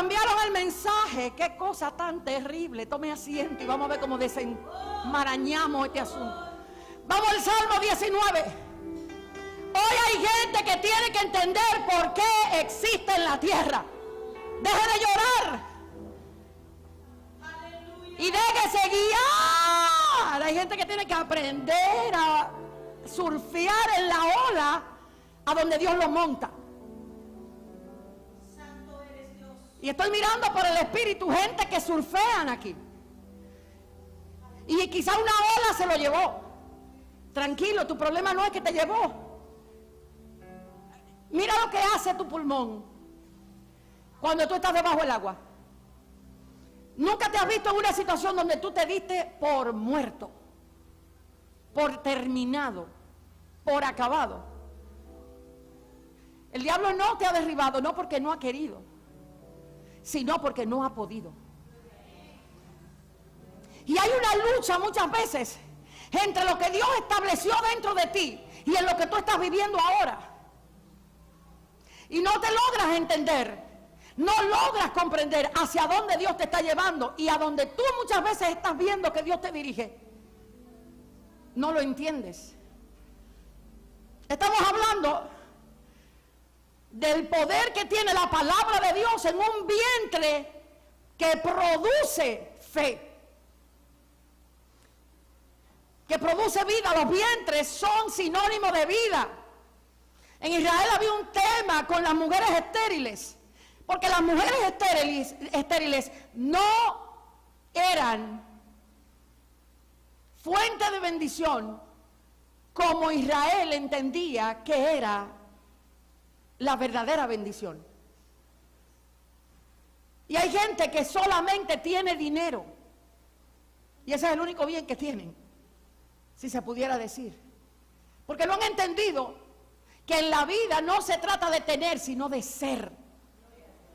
cambiaron el mensaje. Qué cosa tan terrible. Tome asiento y vamos a ver cómo desenmarañamos este asunto. Vamos al Salmo 19. Hoy hay gente que tiene que entender por qué existe en la tierra. Deje de llorar y déjese guiar. Hay gente que tiene que aprender a surfear en la ola a donde Dios lo monta. Santo eres Dios. Y estoy mirando por el Espíritu gente que surfean aquí. Y quizá una ola se lo llevó. Tranquilo, tu problema no es que te llevó. Mira lo que hace tu pulmón cuando tú estás debajo del agua. Nunca te has visto en una situación donde tú te diste por muerto, por terminado, por acabado. El diablo no te ha derribado, no porque no ha querido, sino porque no ha podido. Y hay una lucha muchas veces entre lo que Dios estableció dentro de ti y en lo que tú estás viviendo ahora. Y no te logras entender, no logras comprender hacia dónde Dios te está llevando y a donde tú muchas veces estás viendo que Dios te dirige. No lo entiendes. Estamos hablando del poder que tiene la palabra de Dios en un vientre que produce fe, que produce vida. Los vientres son sinónimo de vida. En Israel había un tema con las mujeres estériles, porque las mujeres estériles no eran fuente de bendición como Israel entendía que era la verdadera bendición. Y hay gente que solamente tiene dinero, y ese es el único bien que tienen, si se pudiera decir, porque no han entendido que en la vida no se trata de tener, sino de ser.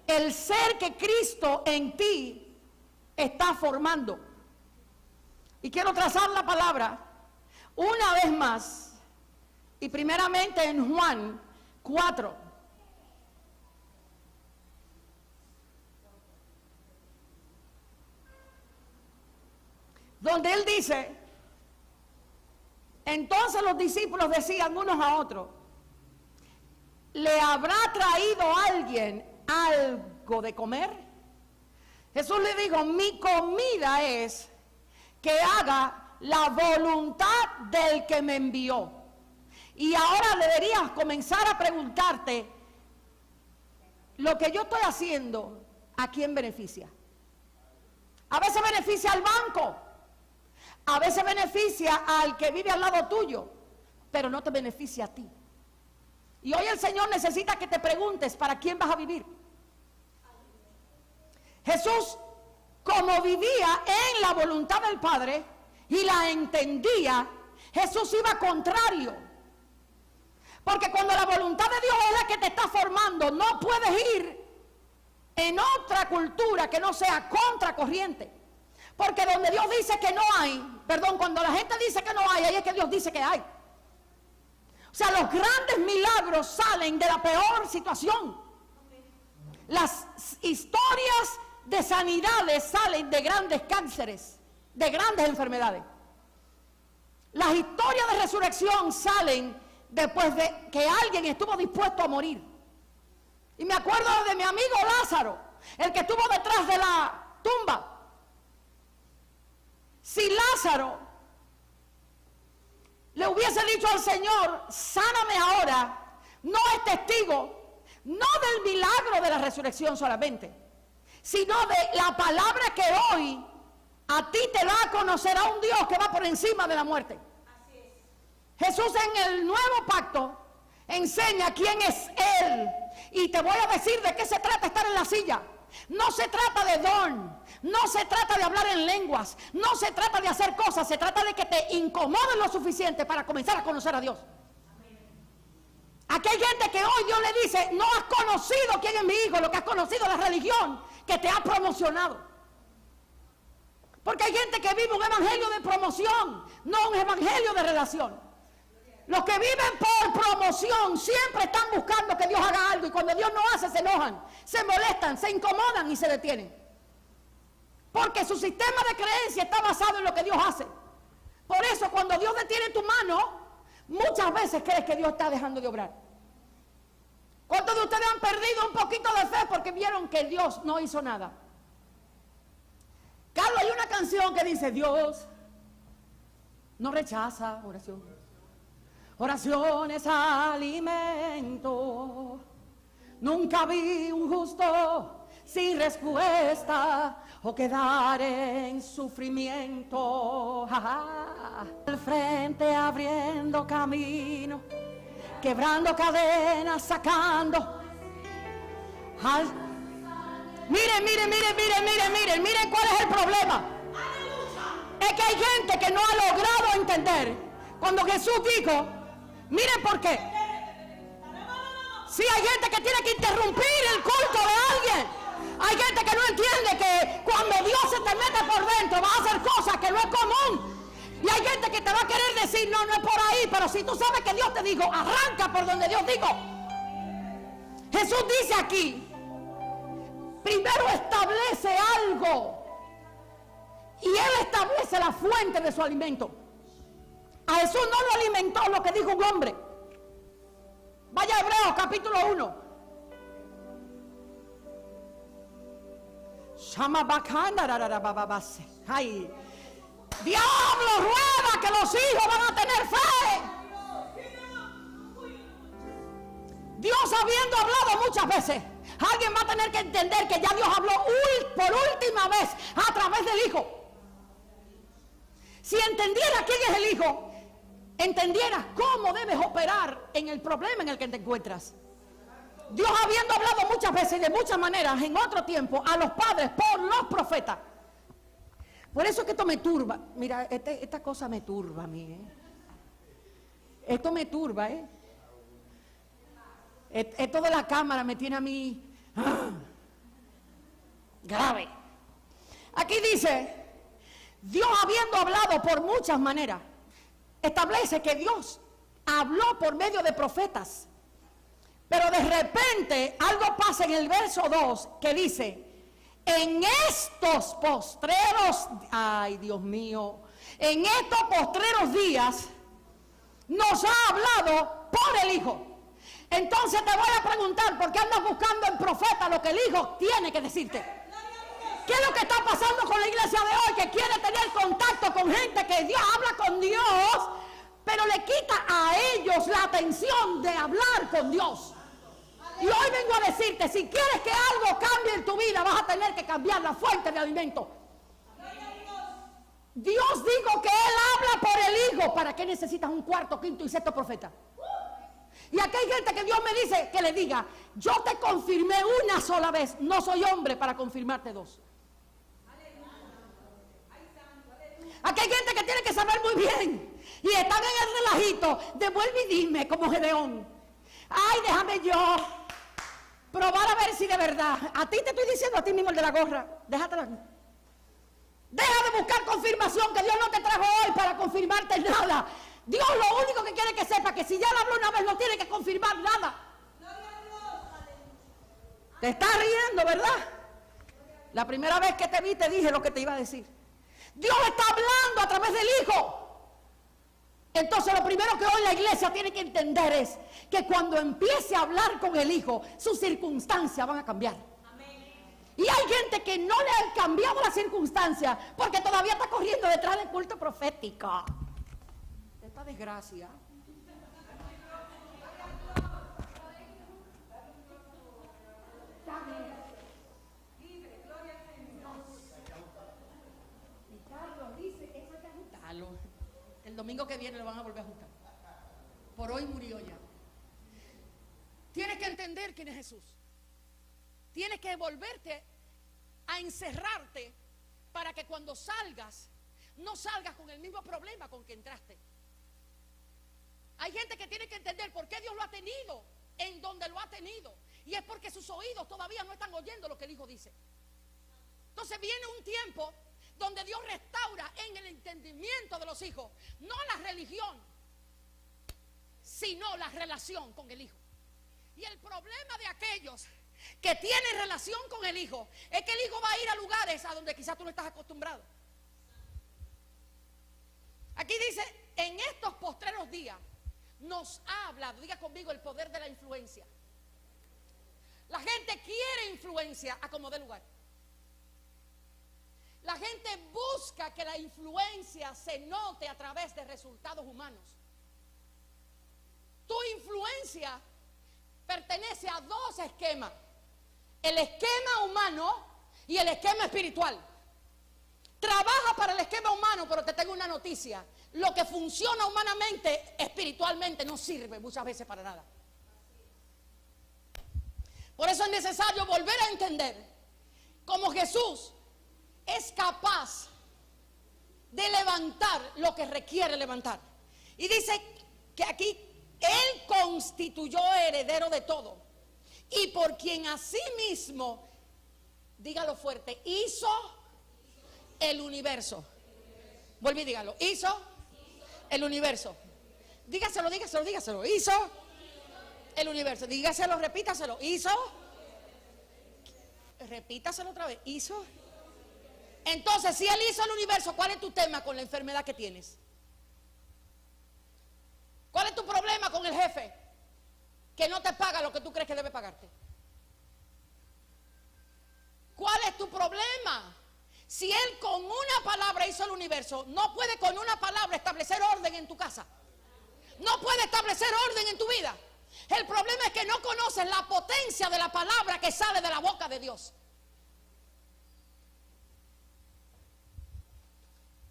El ser que Cristo en ti está formando. Y quiero trazar la palabra una vez más, y primeramente en Juan 4. Donde él dice, entonces los discípulos decían unos a otros, ¿le habrá traído alguien algo de comer? Jesús le dijo, mi comida es que haga la voluntad del que me envió. Y ahora deberías comenzar a preguntarte, lo que yo estoy haciendo, ¿a quién beneficia? A veces beneficia al banco, a veces beneficia al que vive al lado tuyo, pero no te beneficia a ti. Y hoy el Señor necesita que te preguntes para quién vas a vivir. Jesús, como vivía en la voluntad del Padre y la entendía, Jesús iba contrario. Porque cuando la voluntad de Dios es la que te está formando, no puedes ir en otra cultura que no sea contracorriente. Porque donde Dios dice que no hay, cuando la gente dice que no hay, ahí es que Dios dice que hay. O sea, los grandes milagros salen de la peor situación. Las historias de sanidades salen de grandes cánceres, de grandes enfermedades. Las historias de resurrección salen después de que alguien estuvo dispuesto a morir. Y me acuerdo de mi amigo Lázaro, el que estuvo detrás de la tumba. Si Lázaro le hubiese dicho al Señor, sáname ahora, no es testigo, no del milagro de la resurrección solamente, sino de la palabra que hoy a ti te da a conocer a un Dios que va por encima de la muerte. Así es. Jesús en el nuevo pacto enseña quién es Él. Y te voy a decir de qué se trata estar en la silla. No se trata de don, no se trata de hablar en lenguas, no se trata de hacer cosas, se trata de que te incomoden lo suficiente para comenzar a conocer a Dios. Aquí hay gente que hoy Dios le dice, no has conocido quién es mi hijo, lo que has conocido es la religión que te ha promocionado. Porque hay gente que vive un evangelio de promoción, no un evangelio de relación. Los que viven por promoción siempre están buscando que Dios haga algo, y cuando Dios no hace se enojan, se molestan, se incomodan y se detienen. Porque su sistema de creencia está basado en lo que Dios hace. Por eso cuando Dios detiene tu mano, muchas veces crees que Dios está dejando de obrar. ¿Cuántos de ustedes han perdido un poquito de fe porque vieron que Dios no hizo nada? Carlos, hay una canción que dice: Dios no rechaza oración. Oración es alimento. Nunca vi un justo sin respuesta o quedar en sufrimiento. Al frente abriendo camino, quebrando cadenas, sacando. Miren cuál es el problema. Es que hay gente que no ha logrado entender cuando Jesús dijo, miren por qué. Si hay gente que tiene que interrumpir el culto de alguien. Hay gente que no entiende que cuando Dios se te mete por dentro va a hacer cosas que no es común. Y hay gente que te va a querer decir, no, no es por ahí. Pero si tú sabes que Dios te dijo, arranca por donde Dios dijo. Jesús dice aquí, primero establece algo. Y Él establece la fuente de su alimento. A Jesús no lo alimentó lo que dijo un hombre. Vaya a Hebreos capítulo 1. Ay, diablo rueda que los hijos van a tener fe. Dios habiendo hablado muchas veces, alguien va a tener que entender que ya Dios habló por última vez a través del Hijo. Si entendiera quién es el Hijo, entendieras cómo debes operar en el problema en el que te encuentras. Dios habiendo hablado muchas veces y de muchas maneras en otro tiempo a los padres por los profetas. Por eso es que esto me turba. Mira, esta cosa me turba a mí. Esto me turba. Esto de la cámara me tiene a mí grave. Aquí dice, Dios habiendo hablado por muchas maneras, establece que Dios habló por medio de profetas. Pero de repente algo pasa en el verso 2 que dice, en estos postreros, ay Dios mío, en estos postreros días nos ha hablado por el Hijo. Entonces te voy a preguntar, ¿por qué andas buscando en profeta lo que el Hijo tiene que decirte? ¿Qué es lo que está pasando con la iglesia de hoy que quiere tener contacto con gente que Dios habla con Dios, pero le quita a ellos la atención de hablar con Dios? Y hoy vengo a decirte, si quieres que algo cambie en tu vida, vas a tener que cambiar la fuente de alimento. Dios dijo que Él habla por el Hijo. ¿Para qué necesitas un cuarto, quinto y sexto profeta? Y aquí hay gente que Dios me dice que le diga, yo te confirmé una sola vez, no soy hombre para confirmarte dos. Aquí hay gente que tiene que saber muy bien y están en el relajito de vuelve y dime como Gedeón. Ay, déjame yo probar a ver si de verdad. A ti te estoy diciendo, a ti mismo el de la gorra, déjatela. Deja de buscar confirmación, que Dios no te trajo hoy para confirmarte nada. Dios lo único que quiere que sepa que si ya lo habló una vez no tiene que confirmar nada. Te estás riendo, ¿verdad? La primera vez que te vi te dije lo que te iba a decir. Dios está hablando a través del Hijo. Entonces lo primero que hoy la iglesia tiene que entender es que cuando empiece a hablar con el Hijo, sus circunstancias van a cambiar. Y hay gente que no le ha cambiado las circunstancias porque todavía está corriendo detrás del culto profético. Esta desgracia. El domingo que viene lo van a volver a ajustar. Por hoy murió ya. Tienes que entender quién es Jesús. Tienes que volverte a encerrarte para que cuando salgas, no salgas con el mismo problema con que entraste. Hay gente que tiene que entender por qué Dios lo ha tenido en donde lo ha tenido. Y es porque sus oídos todavía no están oyendo lo que el Hijo dice. Entonces viene un tiempo donde Dios restaura en el entendimiento de los hijos, no la religión. sino la relación con el Hijo. Y el problema de aquellos que tienen relación con el Hijo es que el Hijo va a ir a lugares a donde quizás tú no estás acostumbrado. Aquí dice, en estos postreros días nos ha hablado, diga conmigo, el poder de la influencia. La gente quiere influencia a como dé lugar. La gente busca que la influencia se note a través de resultados humanos. Tu influencia pertenece a dos esquemas: el esquema humano y el esquema espiritual. Trabaja para el esquema humano, pero te tengo una noticia: lo que funciona humanamente, espiritualmente no sirve muchas veces para nada. Por eso es necesario volver a entender cómo Jesús es capaz de levantar lo que requiere levantar. Y dice que aquí Él constituyó heredero de todo, y por quien asimismo, dígalo fuerte, hizo el universo. Vuelve y dígalo, hizo el universo. Dígaselo, dígaselo, dígaselo. Hizo el universo. Dígaselo, repítaselo. Hizo. Repítaselo otra vez. Hizo. Entonces, si Él hizo el universo, ¿cuál es tu tema con la enfermedad que tienes? ¿Cuál es tu problema con el jefe que no te paga lo que tú crees que debe pagarte? ¿Cuál es tu problema? Si Él con una palabra hizo el universo, no puede con una palabra establecer orden en tu casa. No puede establecer orden en tu vida. El problema es que no conoces la potencia de la palabra que sale de la boca de Dios.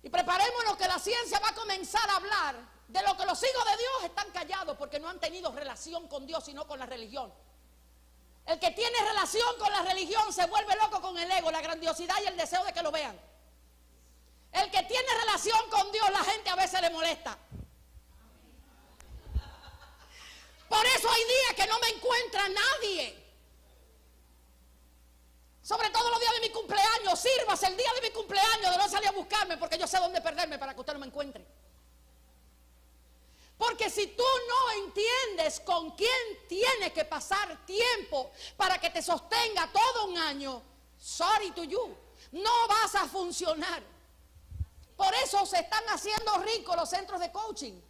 Y preparémonos que la ciencia va a comenzar a hablar de lo que los hijos de Dios están callados porque no han tenido relación con Dios, sino con la religión. El que tiene relación con la religión se vuelve loco con el ego, la grandiosidad y el deseo de que lo vean. El que tiene relación con Dios, la gente a veces le molesta. Por eso hay días que no me encuentra nadie. Sobre todo los días de mi cumpleaños. Sírvase el día de mi cumpleaños de no salir a buscarme, porque yo sé dónde perderme para que usted no me encuentre. Porque si tú no entiendes con quién tiene que pasar tiempo para que te sostenga todo un año, sorry to you, no vas a funcionar. Por eso se están haciendo ricos los centros de coaching.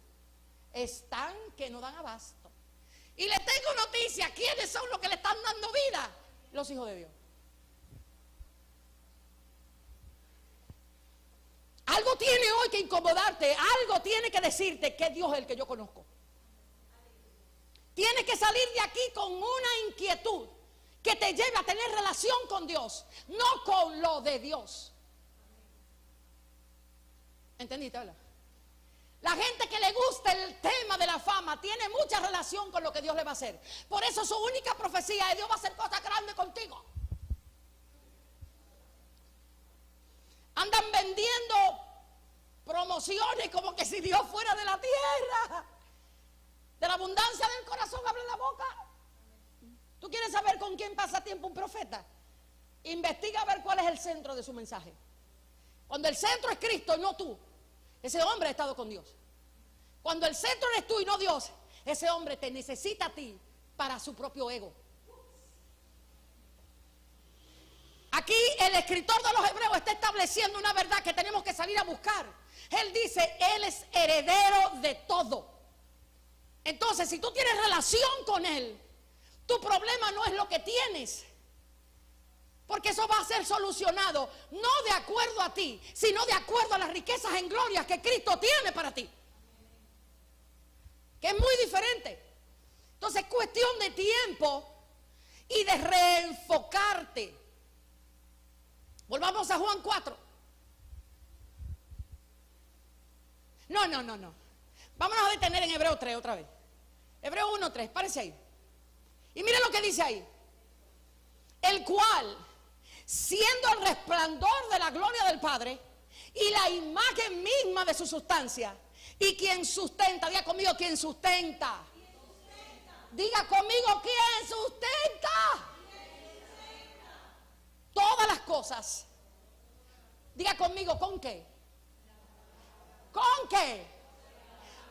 Están que no dan abasto. Y le tengo noticia: ¿quiénes son los que le están dando vida? Los hijos de Dios. Algo tiene hoy que incomodarte, algo tiene que decirte que Dios es el que yo conozco. Tienes que salir de aquí con una inquietud que te lleve a tener relación con Dios, no con lo de Dios. ¿Entendiste? ¿Verdad? La gente que le gusta el tema de la fama tiene mucha relación con lo que Dios le va a hacer. Por eso su única profecía es: Dios va a hacer cosas grandes contigo. Andan vendiendo promociones como que si Dios fuera de la tierra. De la abundancia del corazón habla la boca. ¿Tú quieres saber con quién pasa tiempo un profeta? Investiga a ver cuál es el centro de su mensaje. Cuando el centro es Cristo y no tú, ese hombre ha estado con Dios. Cuando el centro eres tú y no Dios, ese hombre te necesita a ti para su propio ego. Aquí el escritor de los Hebreos está estableciendo una verdad que tenemos que salir a buscar. Él dice: Él es heredero de todo. Entonces, si tú tienes relación con Él, tu problema no es lo que tienes, porque eso va a ser solucionado no de acuerdo a ti, sino de acuerdo a las riquezas en gloria que Cristo tiene para ti, que es muy diferente. Entonces es cuestión de tiempo y de reenfocarte. Volvamos a Juan 4. No. Vámonos a detener en Hebreo 3 otra vez. Hebreo 1:3, párese ahí. Y mire lo que dice ahí: el cual, siendo el resplandor de la gloria del Padre y la imagen misma de su sustancia, y quien sustenta, diga conmigo, quien sustenta. Diga conmigo, ¿quién sustenta? Todas las cosas. Diga conmigo, ¿con qué? ¿Con qué?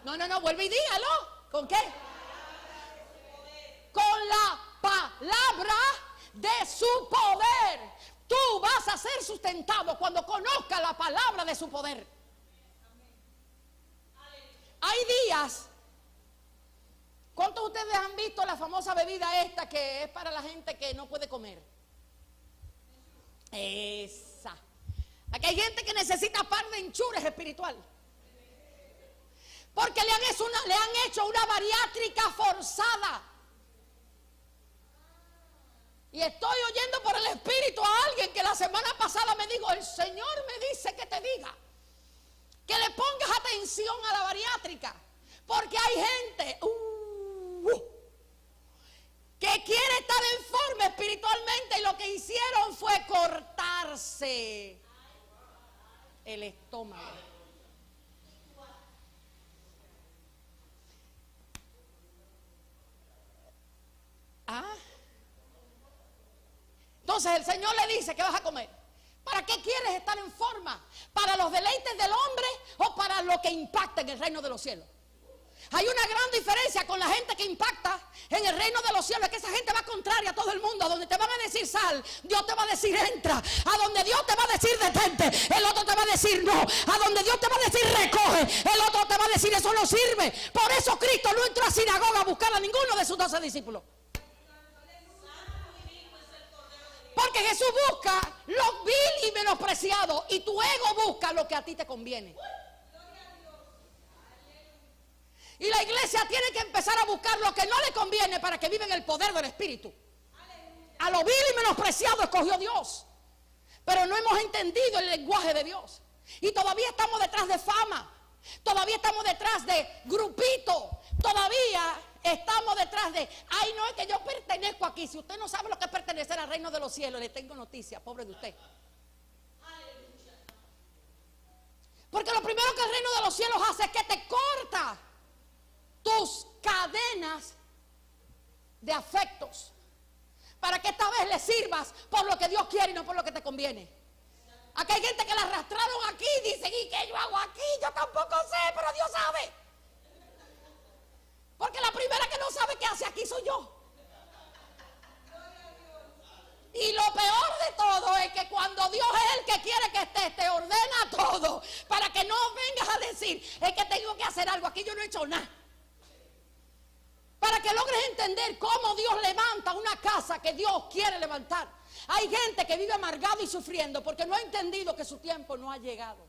No, vuelve y dígalo. ¿Con qué? Con la palabra de su poder. Tú vas a ser sustentado cuando conozcas la palabra de su poder. Hay días. ¿Cuántos de ustedes han visto la famosa bebida esta que es para la gente que no puede comer? Esa. Aquí hay gente que necesita par de enchures espiritual. Porque le han hecho una bariátrica forzada. Y estoy oyendo por el Espíritu a alguien que la semana pasada me dijo, el Señor me dice que te diga que le pongas atención a la bariátrica. Porque hay gente que quiere estar en forma espiritualmente y lo que hicieron fue cortarse el estómago. Entonces el Señor le dice que vas a comer. ¿Para qué quieres estar en forma? ¿Para los deleites del hombre o para lo que impacta en el reino de los cielos? Hay una gran diferencia con la gente que impacta en el reino de los cielos. Es que esa gente va contraria a todo el mundo. A donde te van a decir sal, Dios te va a decir entra. A donde Dios te va a decir detente, el otro te va a decir no. A donde Dios te va a decir recoge, el otro te va a decir eso no sirve. Por eso Cristo no entró a sinagoga a buscar a ninguno de sus 12 discípulos. Porque Jesús busca lo vil y menospreciado y tu ego busca lo que a ti te conviene. Y la iglesia tiene que empezar a buscar lo que no le conviene para que viva en el poder del Espíritu. A lo vil y menospreciado escogió Dios. Pero no hemos entendido el lenguaje de Dios. Y todavía estamos detrás de fama. Todavía estamos detrás de grupito. Todavía estamos detrás de, ay, no, es que yo pertenezco aquí. Si usted no sabe lo que es pertenecer al reino de los cielos, le tengo noticia, pobre de usted. Porque lo primero que el reino de los cielos hace es que te corta tus cadenas de afectos para que esta vez le sirvas por lo que Dios quiere y no por lo que te conviene. Aquí hay gente que la arrastraron aquí y dicen, ¿y qué yo hago aquí? Yo tampoco sé, pero Dios sabe. Porque la primera que no sabe qué hace aquí soy yo. Y lo peor de todo es que cuando Dios es el que quiere que estés, te ordena todo para que no vengas a decir, es que tengo que hacer algo, aquí yo no he hecho nada. Para que logres entender cómo Dios levanta una casa que Dios quiere levantar. Hay gente que vive amargado y sufriendo porque no ha entendido que su tiempo no ha llegado.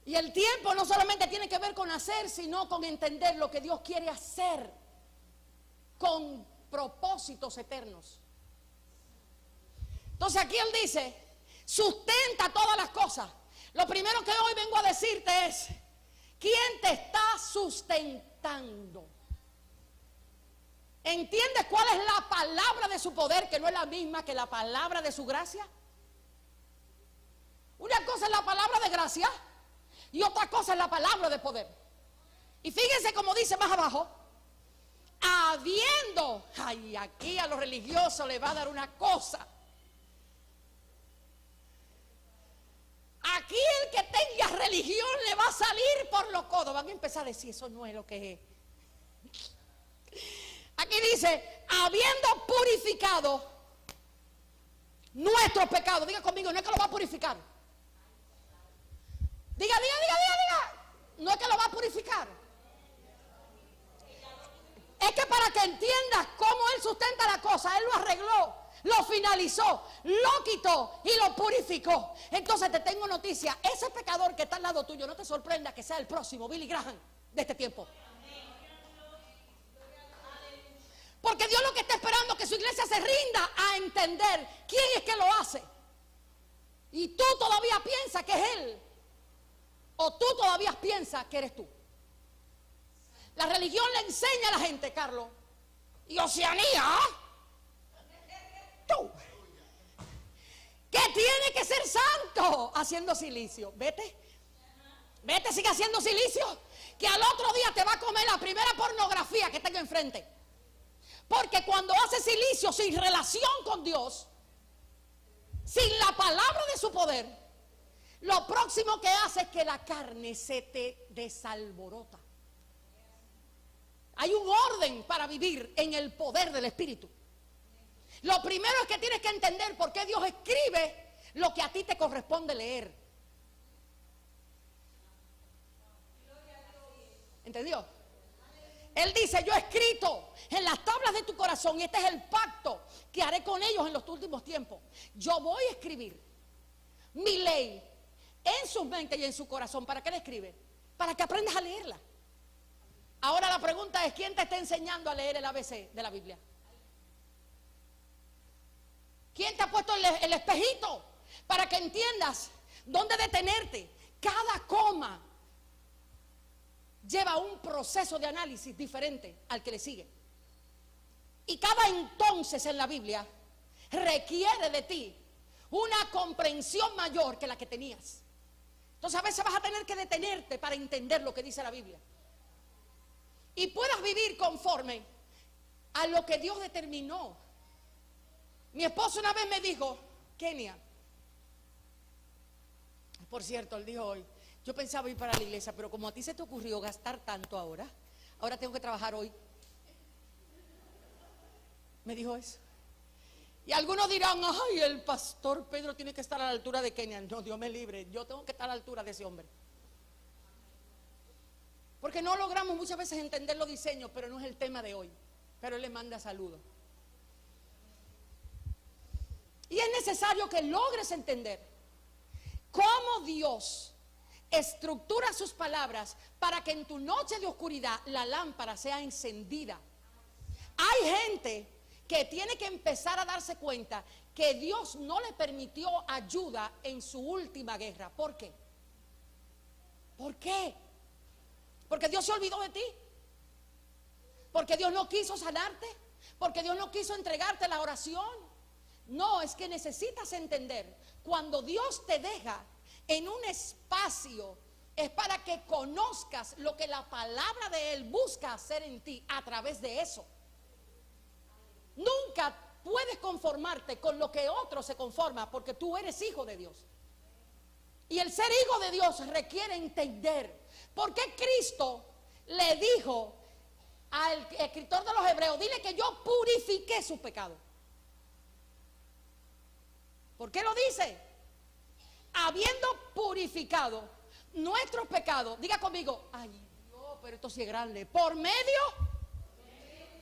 Y el tiempo no solamente tiene que ver con hacer, sino con entender lo que Dios quiere hacer con propósitos eternos. Entonces aquí Él dice, sustenta todas las cosas. Lo primero que hoy vengo a decirte es, ¿quién te está sustentando? ¿Entiendes cuál es la palabra de su poder, que no es la misma que la palabra de su gracia? Una cosa es la palabra de gracia y otra cosa es la palabra de poder. Y fíjense como dice más abajo, habiendo, ay, aquí a los religiosos les va a dar una cosa. Aquí el que tenga religión le va a salir por los codos. Van a empezar a decir, eso no es lo que es. Aquí dice, habiendo purificado nuestros pecados. Diga conmigo, no es que lo va a purificar. Diga. No es que lo va a purificar. Es que para que entiendas cómo Él sustenta la cosa, Él lo arregló, lo finalizó, lo quitó y lo purificó. Entonces te tengo noticia, ese pecador que está al lado tuyo, no te sorprenda que sea el próximo Billy Graham de este tiempo. Porque Dios lo que está esperando es que su iglesia se rinda a entender quién es que lo hace. Y tú todavía piensas que es Él. O tú todavía piensas que eres tú. La religión le enseña a la gente, Carlos, y Oceanía, tú, que tiene que ser santo haciendo silicio. Vete, sigue haciendo silicio, que al otro día te va a comer la primera pornografía que tenga enfrente. Porque cuando hace silicio sin relación con Dios, sin la palabra de su poder, lo próximo que hace es que la carne se te desalborota. Hay un orden para vivir en el poder del Espíritu. Lo primero es que tienes que entender por qué Dios escribe lo que a ti te corresponde leer. ¿Entendió? Él dice, yo he escrito en las tablas de tu corazón, y este es el pacto que haré con ellos en los últimos tiempos. Yo voy a escribir mi ley en sus mentes y en su corazón. ¿Para qué la escribe? Para que aprendas a leerla. Ahora la pregunta es, ¿quién te está enseñando a leer el ABC de la Biblia? ¿Quién te ha puesto el espejito para que entiendas dónde detenerte? Cada coma lleva un proceso de análisis diferente al que le sigue. Y cada entonces en la Biblia requiere de ti una comprensión mayor que la que tenías. Entonces a veces vas a tener que detenerte para entender lo que dice la Biblia. Y puedas vivir conforme a lo que Dios determinó. Mi esposo una vez me dijo, Kenia, por cierto, él dijo hoy, yo pensaba ir para la iglesia, pero como a ti se te ocurrió gastar tanto ahora tengo que trabajar hoy. Me dijo eso. Y algunos dirán, ay, el pastor Pedro tiene que estar a la altura de Kenia. No, Dios me libre, yo tengo que estar a la altura de ese hombre. Porque no logramos muchas veces entender los diseños, pero no es el tema de hoy. Pero él le manda saludos. Y es necesario que logres entender cómo Dios estructura sus palabras para que en tu noche de oscuridad la lámpara sea encendida. Hay gente que tiene que empezar a darse cuenta que Dios no le permitió ayuda en su última guerra. ¿Por qué? ¿Por qué? Porque Dios se olvidó de ti. Porque Dios no quiso sanarte. Porque Dios no quiso entregarte la oración. No, es que necesitas entender, cuando Dios te deja en un espacio, es para que conozcas lo que la palabra de Él busca hacer en ti a través de eso. Nunca puedes conformarte con lo que otro se conforma, porque tú eres hijo de Dios. Y el ser hijo de Dios requiere entender por qué Cristo le dijo al escritor de los Hebreos, dile que yo purifiqué su pecado. ¿Por qué lo dice? Habiendo purificado nuestros pecados, diga conmigo, ay Dios, pero esto sí es grande, por medio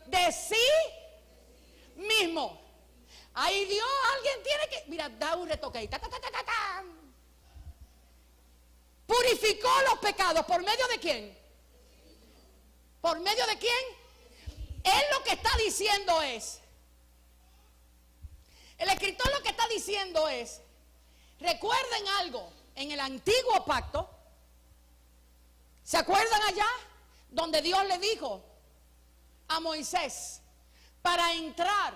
de sí mismo. Ay Dios, alguien tiene que, mira, da un retoque ahí, purificó los pecados, ¿por medio de quién? ¿Por medio de quién? Él lo que está diciendo es, el escritor lo que está diciendo es, recuerden algo, en el antiguo pacto, ¿se acuerdan allá? Donde Dios le dijo a Moisés, para entrar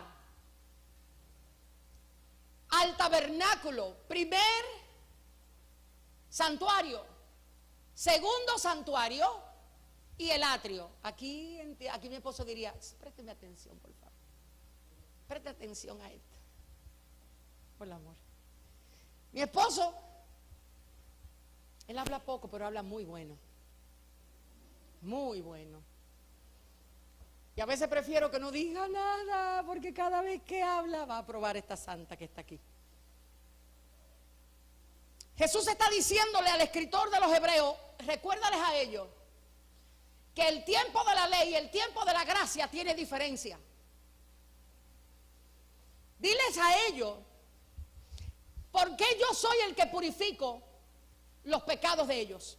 al tabernáculo, primer santuario, segundo santuario y el atrio. Aquí mi esposo diría, présteme atención, por favor. Preste atención a esto. Por el amor. Mi esposo, él habla poco, pero habla muy bueno. Muy bueno. Y a veces prefiero que no diga nada, porque cada vez que habla va a probar esta santa que está aquí. Jesús está diciéndole al escritor de los Hebreos, recuérdales a ellos, que el tiempo de la ley y el tiempo de la gracia tiene diferencia. Diles a ellos, ¿por qué yo soy el que purifico los pecados de ellos?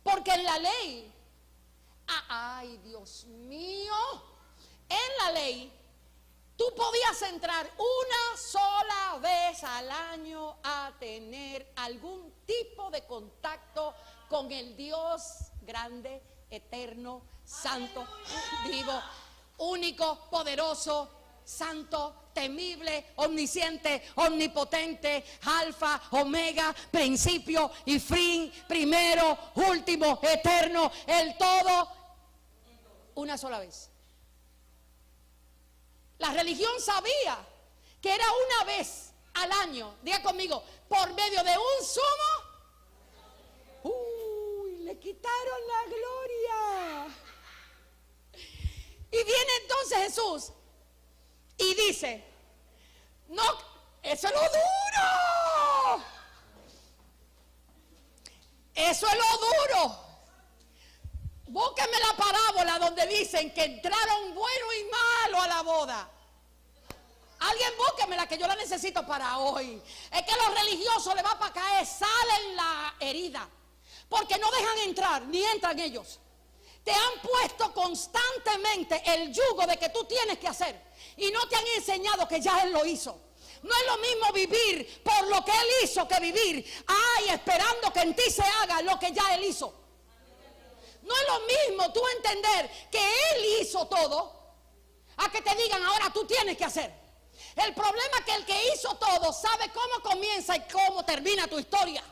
Porque en la ley, ay Dios mío, en la ley tú podías entrar una sola vez al año a tener algún tipo de contacto con el Dios grande, eterno, santo, vivo, único, poderoso, santo, temible, omnisciente, omnipotente, alfa, omega, principio y fin, primero, último, eterno, el todo, una sola vez. La religión sabía que era una vez al año. Diga conmigo, por medio de un sumo. Le quitaron la gloria. Y viene entonces Jesús y dice, no, eso es lo duro. Eso es lo duro. Búsquenme la parábola donde dicen que entraron bueno y malo a la boda. Alguien búsquemela, que yo la necesito para hoy. Es que a los religiosos les va para caer, salen la herida, porque no dejan entrar, ni entran ellos. Te han puesto constantemente el yugo de que tú tienes que hacer, y no te han enseñado que ya Él lo hizo. No es lo mismo vivir por lo que Él hizo que vivir, esperando que en ti se haga lo que ya Él hizo. No es lo mismo tú entender que Él hizo todo, a que te digan ahora tú tienes que hacer. El problema es que el que hizo todo sabe cómo comienza y cómo termina tu historia.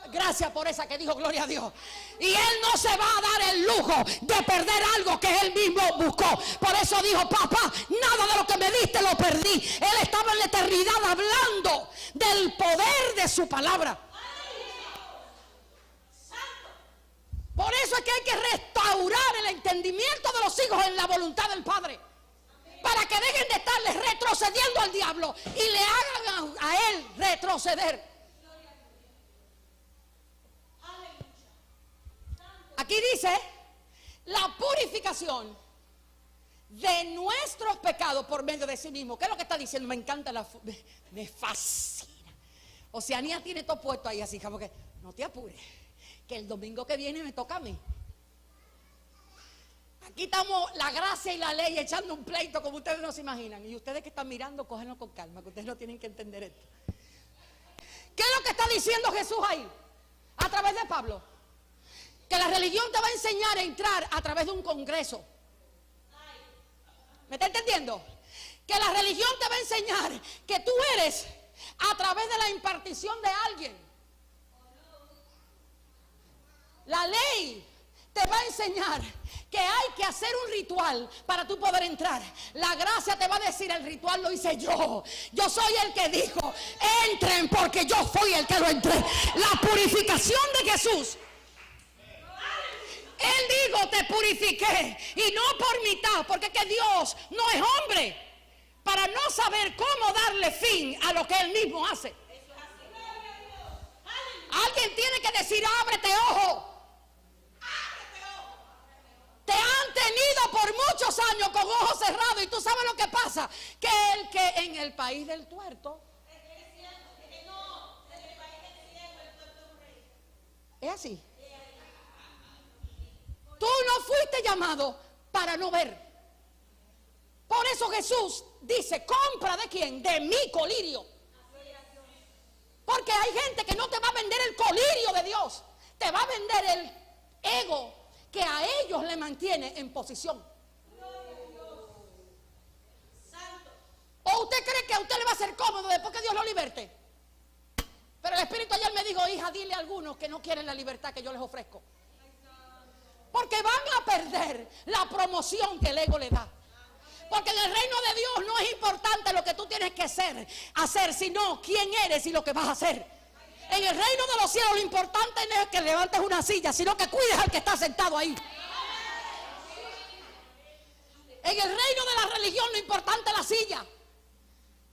Gracias por esa que dijo gloria a Dios. Y Él no se va a dar el lujo de perder algo que Él mismo buscó. Por eso dijo, papá, nada de lo que me diste lo perdí. Él estaba en la eternidad hablando del poder de su palabra. Por eso es que hay que restaurar el entendimiento de los hijos en la voluntad del Padre, para que dejen de estarles retrocediendo al diablo y le hagan a Él retroceder. Aquí dice la purificación de nuestros pecados por medio de sí mismo. ¿Qué es lo que está diciendo? Me encanta, me fascina. Oceanía tiene todo puesto ahí así, como que no te apures, que el domingo que viene me toca a mí. Aquí estamos la gracia y la ley echando un pleito como ustedes no se imaginan. Y ustedes que están mirando, cógenlo con calma, que ustedes no tienen que entender esto. ¿Qué es lo que está diciendo Jesús ahí? A través de Pablo. Que la religión te va a enseñar a entrar a través de un congreso. ¿Me está entendiendo? Que la religión te va a enseñar que tú eres a través de la impartición de alguien. La ley te va a enseñar que hay que hacer un ritual para tú poder entrar. La gracia te va a decir, el ritual lo hice yo. Yo soy el que dijo, entren porque yo fui el que lo entré. La purificación de Jesús. Él dijo, te purifiqué, y no por mitad, porque es que Dios no es hombre para no saber cómo darle fin a lo que Él mismo hace. Alguien tiene que decir, ábrete ojo. Te han tenido por muchos años con ojos cerrados, y tú sabes lo que pasa, que el que en el país del tuerto es así. Tú no fuiste llamado para no ver. Por eso Jesús dice, compra ¿de quién? De mi colirio. Porque hay gente que no te va a vender el colirio de Dios, te va a vender el ego que a ellos le mantiene en posición. ¿O usted cree que a usted le va a ser cómodo después que Dios lo liberte? Pero el Espíritu ayer me dijo, hija, dile a algunos que no quieren la libertad que yo les ofrezco, porque van a perder la promoción que el ego le da. Porque en el reino de Dios no es importante lo que tú tienes que hacer, sino quién eres y lo que vas a hacer. En el reino de los cielos lo importante no es que levantes una silla, sino que cuides al que está sentado ahí. En el reino de la religión lo importante es la silla,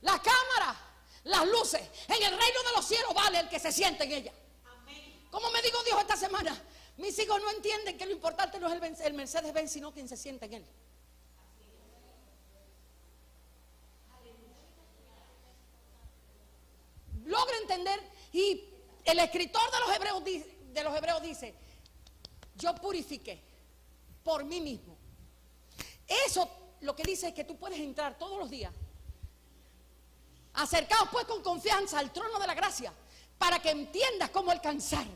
la cámara, las luces. En el reino de los cielos vale el que se siente en ella. Como me dijo Dios esta semana, mis hijos no entienden que lo importante no es el Mercedes-Benz, sino quien se siente en él. Logra entender. Y el escritor de los hebreos dice, yo purifiqué por mí mismo. Eso lo que dice es que tú puedes entrar todos los días, acercados pues con confianza al trono de la gracia, para que entiendas cómo alcanzar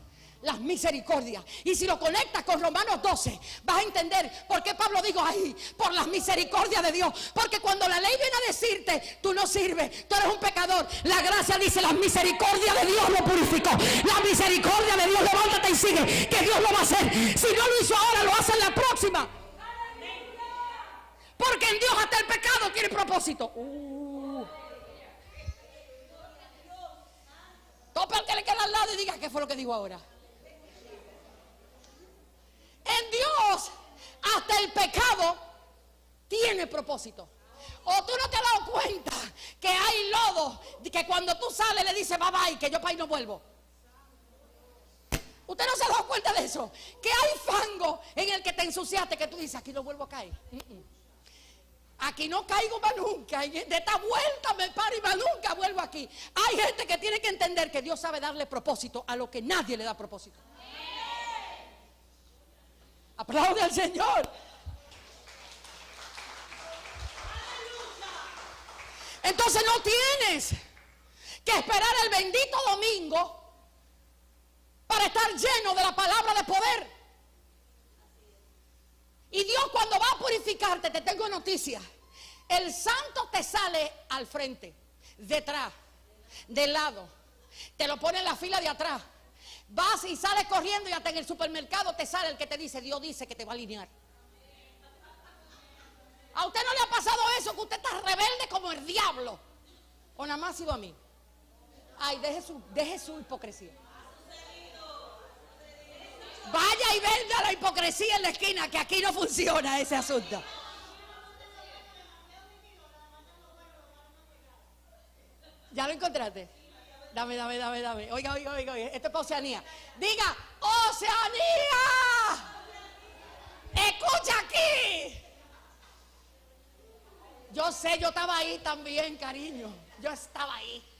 las misericordias. Y si lo conectas con Romanos 12, vas a entender por qué Pablo dijo ahí, por las misericordias de Dios. Porque cuando la ley viene a decirte, tú no sirves, tú eres un pecador, la gracia dice, las misericordias de Dios lo purificó. La misericordia de Dios, levántate y sigue, que Dios lo va a hacer. Si no lo hizo ahora, lo hace en la próxima. Porque en Dios hasta el pecado tiene propósito. Tope al que le queda al lado y diga, ¿qué fue lo que dijo ahora? En Dios, hasta el pecado tiene propósito. O tú no te has dado cuenta que hay lodo, que cuando tú sales le dices bye bye, que yo para ahí no vuelvo. Usted no se ha dado cuenta de eso, que hay fango en el que te ensuciaste, que tú dices aquí no vuelvo a caer. Aquí no caigo más nunca, de esta vuelta me paro y más nunca vuelvo aquí. Hay gente que tiene que entender que Dios sabe darle propósito a lo que nadie le da propósito. Aplaude al Señor. Entonces no tienes que esperar el bendito domingo para estar lleno de la palabra de poder. Y Dios, cuando va a purificarte, te tengo noticia, el santo te sale al frente, detrás, del lado, te lo pone en la fila de atrás. Vas y sales corriendo y hasta en el supermercado te sale el que te dice, Dios dice que te va a alinear. ¿A usted no le ha pasado eso, que usted está rebelde como el diablo? ¿O nada más ha sido a mí? Ay, deje su hipocresía. Vaya y venda la hipocresía en la esquina, que aquí no funciona ese asunto. ¿Ya lo encontraste? Dame. Oiga. Esto es para Oceanía. Diga, Oceanía. Escucha aquí. Yo sé, yo estaba ahí también, cariño. Yo estaba ahí.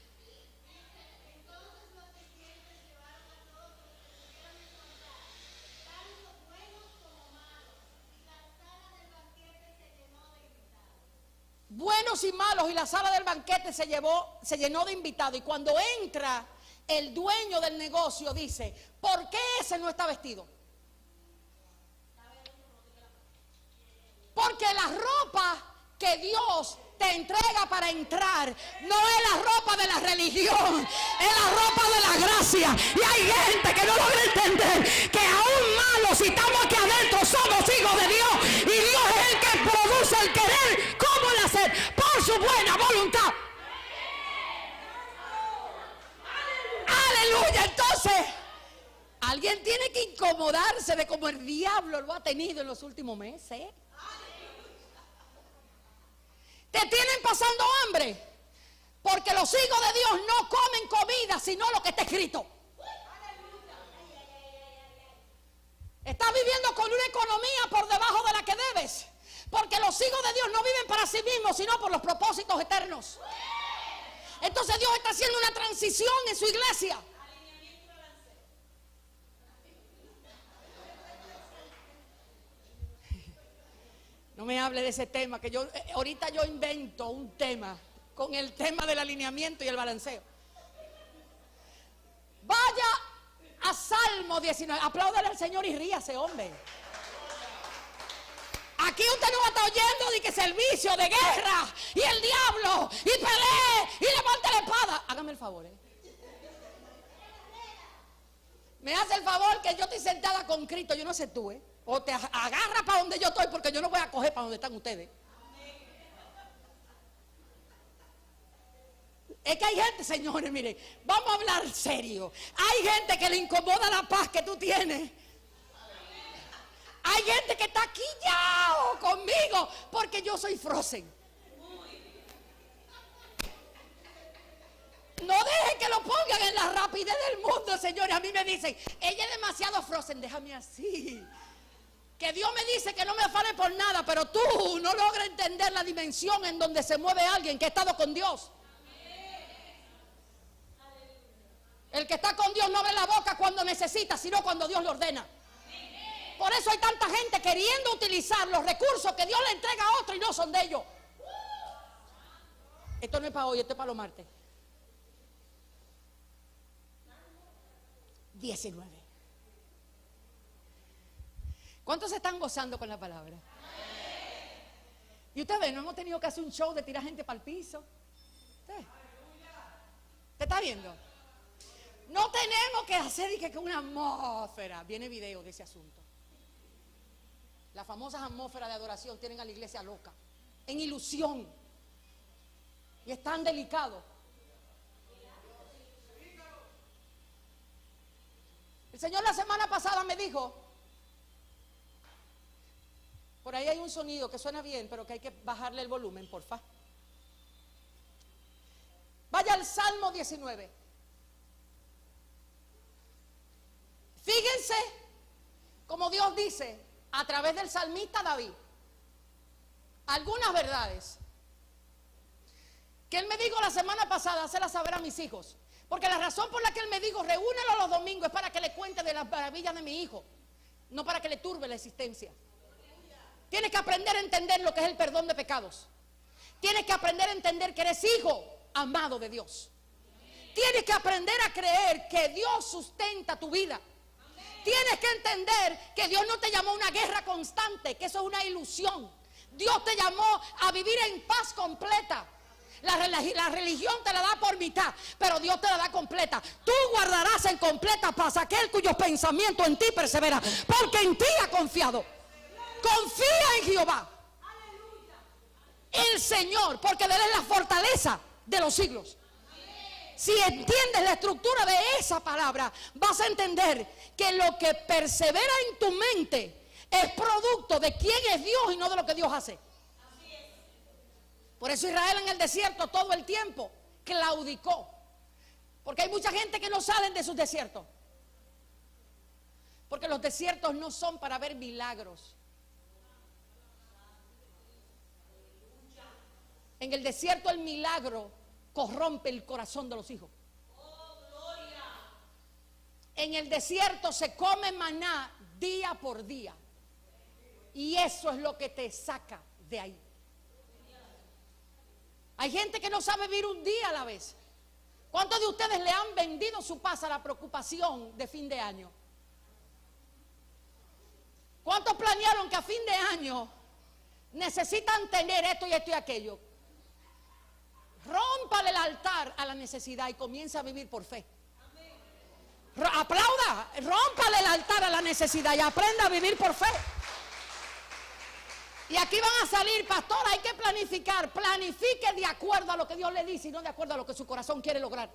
Buenos y malos, y la sala del banquete se llenó de invitados. Y cuando entra el dueño del negocio dice, ¿por qué ese no está vestido? Porque la ropa que Dios te entrega para entrar no es la ropa de la religión, es la ropa de la gracia. Y hay gente que no logra entender que aún malos, si estamos aquí adentro, somos hijos de Dios, y Dios es el que produce el querer como el hacer por su buena voluntad. Aleluya. Entonces alguien tiene que incomodarse de cómo el diablo lo ha tenido en los últimos meses. Te tienen pasando hambre porque los hijos de Dios no comen comida sino lo que está escrito. Estás viviendo con una economía por debajo de la que debes, porque los hijos de Dios no viven para sí mismos sino por los propósitos eternos. Entonces Dios está haciendo una transición en su iglesia. No me hable de ese tema, que ahorita yo invento un tema con el tema del alineamiento y el balanceo. Vaya a Salmo 19, apláudale al Señor y ríase, hombre. Aquí usted no va a estar oyendo de que servicio de guerra y el diablo y pelee y levante la espada. Hágame el favor, Me hace el favor que yo estoy sentada con Cristo, yo no sé tú, O te agarra para donde yo estoy, porque yo no voy a coger para donde están ustedes. Es que hay gente, señores, mire, vamos a hablar serio. Hay gente que le incomoda la paz que tú tienes. Hay gente que está aquí ya conmigo porque yo soy frozen. No dejen que lo pongan en la rapidez del mundo, señores. A mí me dicen, ella es demasiado frozen, déjame así. Que Dios me dice que no me afane por nada, pero tú no logras entender la dimensión en donde se mueve alguien que ha estado con Dios. El que está con Dios no abre la boca cuando necesita, sino cuando Dios le ordena. Por eso hay tanta gente queriendo utilizar los recursos que Dios le entrega a otro y no son de ellos. Esto no es para hoy, esto es para los martes. 19. ¿Cuántos se están gozando con la palabra? Y ustedes ven, no hemos tenido que hacer un show de tirar gente para el piso. ¿Te está viendo? No tenemos que hacer que una atmósfera. Viene video de ese asunto. Las famosas atmósferas de adoración tienen a la iglesia loca, en ilusión. Y es tan delicado. El Señor la semana pasada me dijo, por ahí hay un sonido que suena bien, pero que hay que bajarle el volumen, porfa. Vaya al Salmo 19. Fíjense como Dios dice a través del salmista David algunas verdades que él me dijo la semana pasada, hacerlas saber a mis hijos. Porque la razón por la que él me dijo reúnelo los domingos es para que le cuente de las maravillas de mi hijo, no para que le turbe la existencia. Tienes que aprender a entender lo que es el perdón de pecados. Tienes que aprender a entender que eres hijo amado de Dios. Tienes que aprender a creer que Dios sustenta tu vida. Tienes que entender que Dios no te llamó a una guerra constante, que eso es una ilusión. Dios te llamó a vivir en paz completa. La religión te la da por mitad, pero Dios te la da completa. Tú guardarás en completa paz aquel cuyos pensamientos en ti perseveran, porque en ti ha confiado. Confía en Jehová, el Señor, porque de Él es la fortaleza de los siglos. Si entiendes la estructura de esa palabra, vas a entender que lo que persevera en tu mente es producto de quién es Dios y no de lo que Dios hace. Por eso Israel en el desierto todo el tiempo claudicó, porque hay mucha gente que no salen de sus desiertos, porque los desiertos no son para ver milagros. En el desierto el milagro corrompe el corazón de los hijos. En el desierto se come maná día por día, y eso es lo que te saca de ahí. Hay gente que no sabe vivir un día a la vez. ¿Cuántos de ustedes le han vendido su paz a la preocupación de fin de año? ¿Cuántos planearon que a fin de año necesitan tener esto y esto y aquello? Rómpale el altar a la necesidad y comienza a vivir por fe. Aplauda, rómpale el altar a la necesidad y aprenda a vivir por fe. Y aquí van a salir, pastor, hay que planificar. Planifique de acuerdo a lo que Dios le dice y no de acuerdo a lo que su corazón quiere lograr.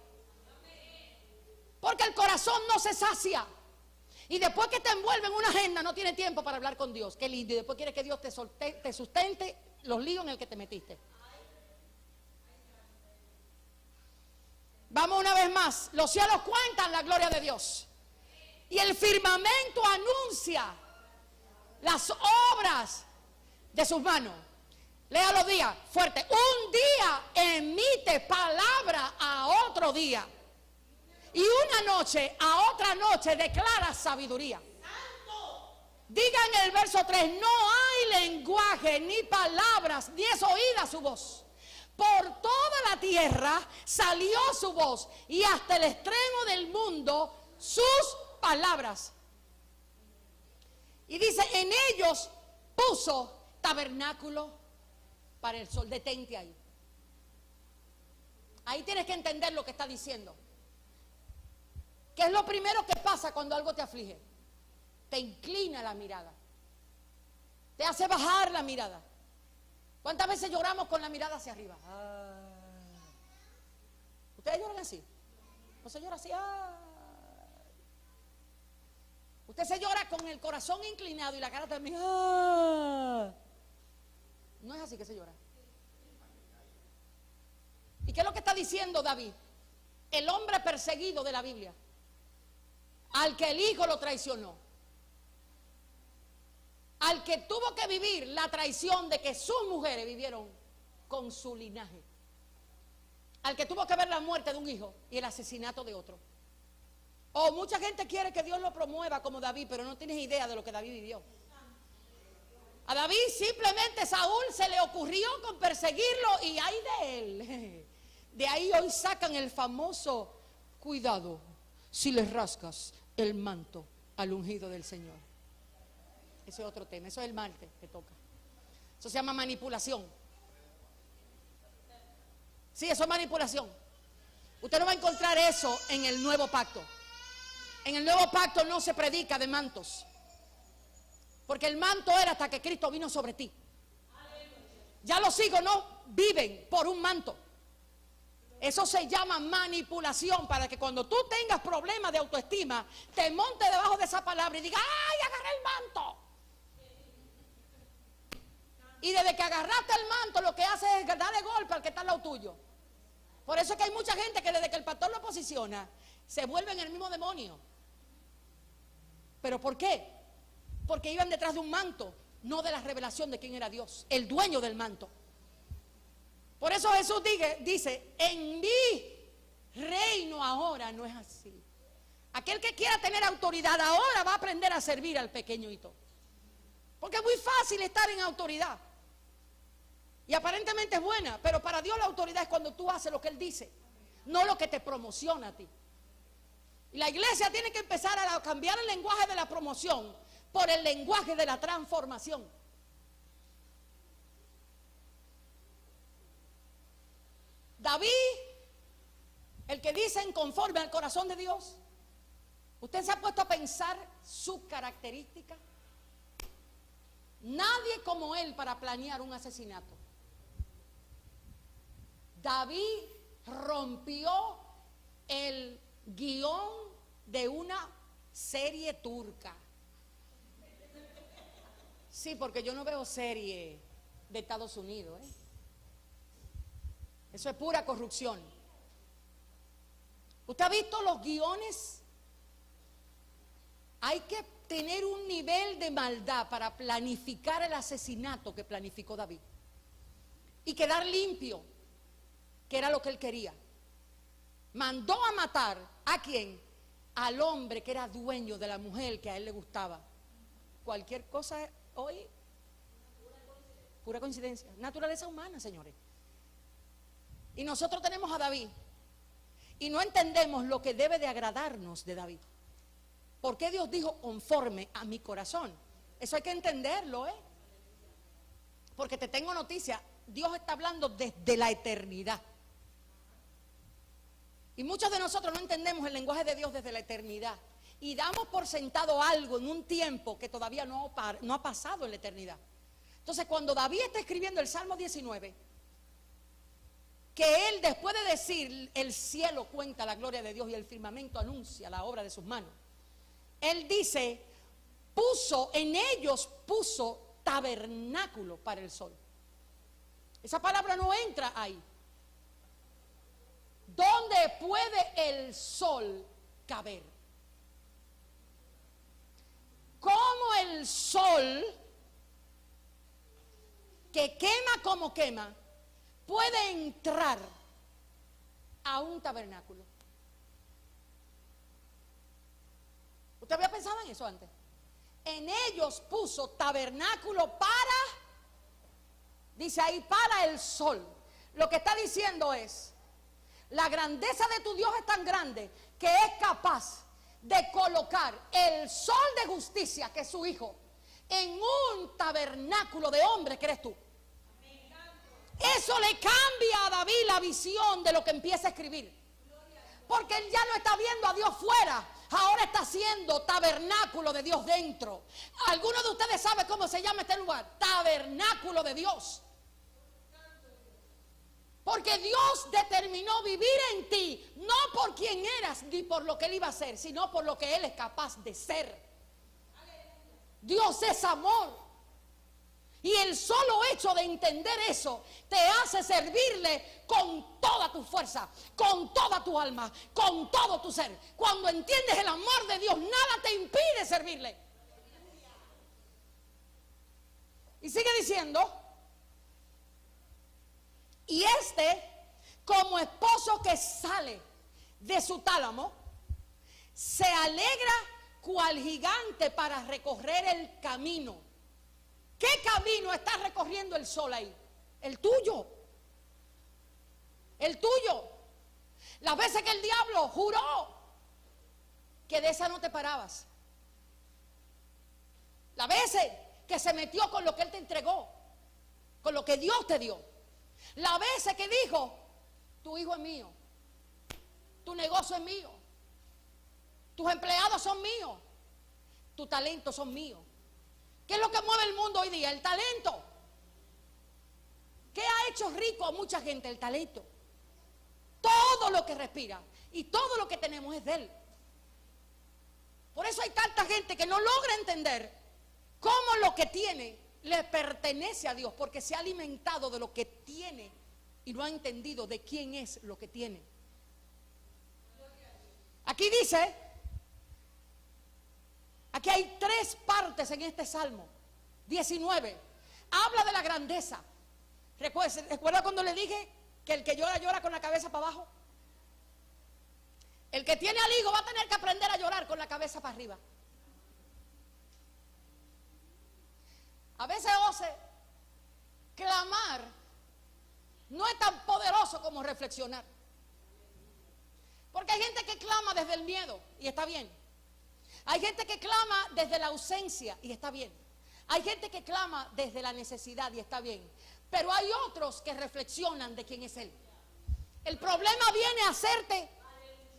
Porque el corazón no se sacia. Y después que te envuelve en una agenda, no tiene tiempo para hablar con Dios. Qué lindo. Y después quiere que Dios te sustente los líos en el que te metiste. Vamos una vez más. Los cielos cuentan la gloria de Dios. Y el firmamento anuncia las obras de sus manos. Lea los días fuerte. Un día emite palabra a otro día, y una noche a otra noche declara sabiduría. Diga en el verso 3: no hay lenguaje ni palabras, ni es oída su voz. Por toda la tierra salió su voz, y hasta el extremo del mundo sus palabras. Y dice: en ellos puso tabernáculo para el sol. Detente ahí. Ahí tienes que entender lo que está diciendo. ¿Qué es lo primero que pasa cuando algo te aflige? Te inclina la mirada, te hace bajar la mirada. ¿Cuántas veces lloramos con la mirada hacia arriba? ¿Ustedes lloran así? ¿No se llora así? Usted se llora con el corazón inclinado y la cara también. No es así que se llora. ¿Y qué es lo que está diciendo David? El hombre perseguido de la Biblia, al que el hijo lo traicionó, al que tuvo que vivir la traición de que sus mujeres vivieron con su linaje, al que tuvo que ver la muerte de un hijo y el asesinato de otro. Mucha gente quiere que Dios lo promueva como David, pero no tienes idea de lo que David vivió. A David simplemente Saúl se le ocurrió con perseguirlo y ay de él. De ahí hoy sacan el famoso: cuidado si le rascas el manto al ungido del Señor. Ese es otro tema, eso es el martes que toca. Eso se llama manipulación. Sí, eso es manipulación. Usted no va a encontrar eso en el nuevo pacto. En el nuevo pacto no se predica de mantos, porque el manto era hasta que Cristo vino sobre ti. Ya los hijos no viven por un manto. Eso se llama manipulación, para que cuando tú tengas problemas de autoestima, te montes debajo de esa palabra y digas, ¡ay, agarré el manto! Y desde que agarraste el manto, lo que hace es darle golpe al que está al lado tuyo. Por eso es que hay mucha gente que desde que el pastor lo posiciona, se vuelve en el mismo demonio. ¿Pero por qué? Porque iban detrás de un manto, no de la revelación de quién era Dios, el dueño del manto. Por eso Jesús dice, en mi reino ahora no es así. Aquel que quiera tener autoridad ahora va a aprender a servir al pequeñito. Porque es muy fácil estar en autoridad. Y aparentemente es buena, pero para Dios la autoridad es cuando tú haces lo que Él dice, no lo que te promociona a ti. Y la iglesia tiene que empezar a cambiar el lenguaje de la promoción por el lenguaje de la transformación. David, el que dicen conforme al corazón de Dios, ¿usted se ha puesto a pensar su característica? Nadie como él para planear un asesinato. David rompió el guión de una serie turca. Sí, porque yo no veo serie de Estados Unidos, ¿eh? Eso es pura corrupción. ¿Usted ha visto los guiones? Hay que tener un nivel de maldad para planificar el asesinato que planificó David. Y quedar limpio, que era lo que él quería. Mandó a matar, ¿a quién? Al hombre que era dueño de la mujer que a él le gustaba. Cualquier cosa hoy, pura coincidencia. Naturaleza humana, señores. Y nosotros tenemos a David y no entendemos lo que debe de agradarnos de David. ¿Por qué Dios dijo conforme a mi corazón? Eso hay que entenderlo, ¿eh? Porque te tengo noticia, Dios está hablando desde la eternidad. Y muchos de nosotros no entendemos el lenguaje de Dios desde la eternidad. Y damos por sentado algo en un tiempo que todavía no ha pasado en la eternidad. Entonces, cuando David está escribiendo el Salmo 19, que él después de decir el cielo cuenta la gloria de Dios y el firmamento anuncia la obra de sus manos, él dice, en ellos puso tabernáculo para el sol. Esa palabra no entra ahí. ¿Dónde puede el sol caber? ¿Cómo el sol, que quema como quema, puede entrar a un tabernáculo? ¿Usted había pensado en eso antes? En ellos puso tabernáculo dice ahí, para el sol. Lo que está diciendo es, la grandeza de tu Dios es tan grande que es capaz de colocar el sol de justicia, que es su hijo, en un tabernáculo de hombre que eres tú. Eso le cambia a David la visión de lo que empieza a escribir. Porque él ya no está viendo a Dios fuera, ahora está haciendo tabernáculo de Dios dentro. ¿Alguno de ustedes sabe cómo se llama este lugar? Tabernáculo de Dios. Porque Dios determinó vivir en ti, no por quien eras ni por lo que Él iba a hacer, sino por lo que Él es capaz de ser. Dios es amor. Y el solo hecho de entender eso te hace servirle con toda tu fuerza, con toda tu alma, con todo tu ser. Cuando entiendes el amor de Dios, nada te impide servirle. Y sigue diciendo, y como esposo que sale de su tálamo, se alegra cual gigante para recorrer el camino. ¿Qué camino está recorriendo el sol ahí? El tuyo. El tuyo. Las veces que el diablo juró que de esa no te parabas. Las veces que se metió con lo que Él te entregó, con lo que Dios te dio. Las veces que dijo, tu hijo es mío, tu negocio es mío, tus empleados son míos, tus talentos son míos. ¿Qué es lo que mueve el mundo hoy día? El talento. ¿Qué ha hecho rico a mucha gente? El talento. Todo todo lo que respira y todo lo que tenemos es de Él. Por eso hay tanta gente que no logra entender cómo lo que tiene le pertenece a Dios, porque se ha alimentado de lo que tiene y no ha entendido de quién es lo que tiene. Aquí dice, aquí hay 3 partes en este Salmo 19. Habla de la grandeza. ¿Recuerda cuando le dije que el que llora, llora con la cabeza para abajo? El que tiene al hijo va a tener que aprender a llorar con la cabeza para arriba. A veces, clamar no es tan poderoso como reflexionar. Porque hay gente que clama desde el miedo y está bien. Hay gente que clama desde la ausencia y está bien. Hay gente que clama desde la necesidad y está bien. Pero hay otros que reflexionan de quién es Él. El problema viene a hacerte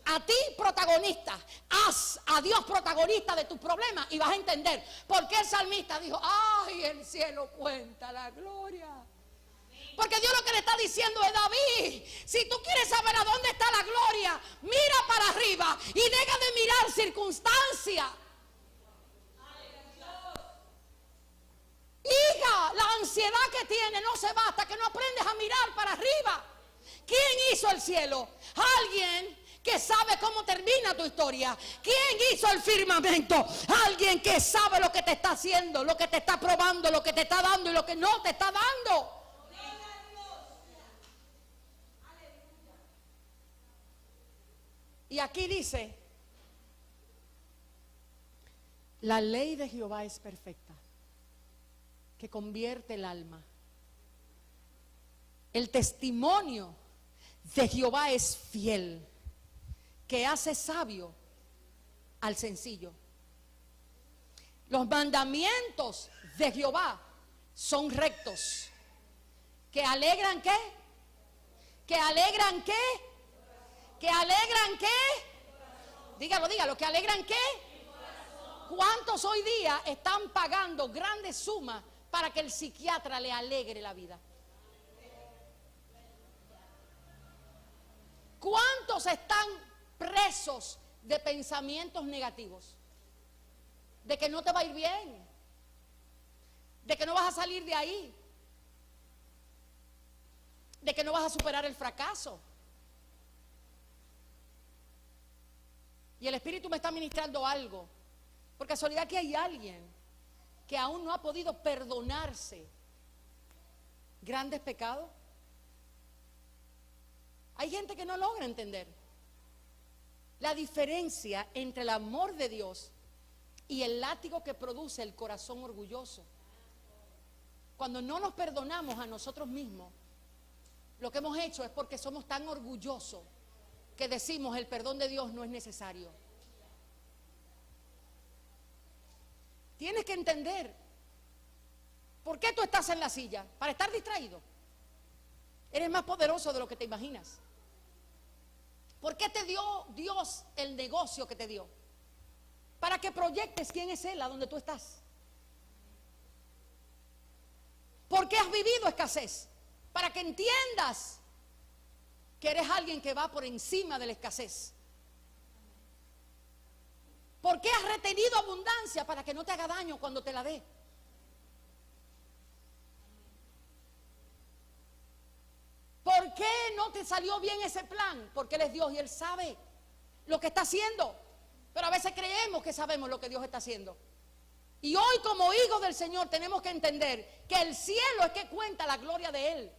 a ti protagonista. Haz a Dios protagonista de tus problemas y vas a entender por qué el salmista dijo: ay, el cielo cuenta la gloria. Porque Dios lo que le está diciendo es: David, si tú quieres saber a dónde está la gloria, mira para arriba y deja de mirar circunstancias. Hija, la ansiedad que tiene no se va hasta que no aprendes a mirar para arriba. ¿Quién hizo el cielo? Alguien que sabe cómo termina tu historia. ¿Quién hizo el firmamento? Alguien que sabe lo que te está haciendo, lo que te está probando, lo que te está dando y lo que no te está dando. Y aquí dice: la ley de Jehová es perfecta, que convierte el alma. El testimonio de Jehová es fiel, que hace sabio al sencillo. Los mandamientos de Jehová son rectos, que alegran ¿qué? Que alegran ¿qué? Que alegran ¿qué? Dígalo, que alegran ¿qué? ¿Cuántos hoy día están pagando grandes sumas para que el psiquiatra le alegre la vida? ¿Cuántos están presos de pensamientos negativos? De que no te va a ir bien, de que no vas a salir de ahí, de que no vas a superar el fracaso. Y el Espíritu me está ministrando algo. Por casualidad que hay alguien que aún no ha podido perdonarse grandes pecados. Hay gente que no logra entender la diferencia entre el amor de Dios y el látigo que produce el corazón orgulloso. Cuando no nos perdonamos a nosotros mismos, lo que hemos hecho es porque somos tan orgullosos que decimos: el perdón de Dios no es necesario. Tienes que entender por qué tú estás en la silla. Para estar distraído. Eres más poderoso de lo que te imaginas. ¿Por qué te dio Dios el negocio que te dio? Para que proyectes quién es Él a donde tú estás. ¿Por qué has vivido escasez? Para que entiendas que eres alguien que va por encima de la escasez. ¿Por qué has retenido abundancia? Para que no te haga daño cuando te la dé. ¿Por qué no te salió bien ese plan? Porque Él es Dios y Él sabe lo que está haciendo. Pero a veces creemos que sabemos lo que Dios está haciendo. Y hoy, como hijos del Señor, tenemos que entender que el cielo es que cuenta la gloria de Él.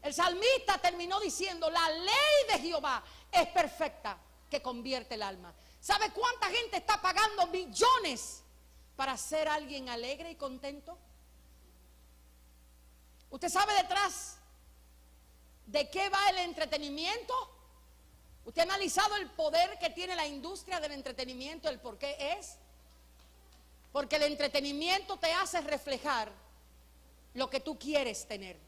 El salmista terminó diciendo: la ley de Jehová es perfecta, que convierte el alma. ¿Sabe cuánta gente está pagando millones para ser alguien alegre y contento? ¿Usted sabe detrás de qué va el entretenimiento? ¿Usted ha analizado el poder que tiene la industria del entretenimiento? ¿El por qué es? Porque el entretenimiento te hace reflejar lo que tú quieres tener.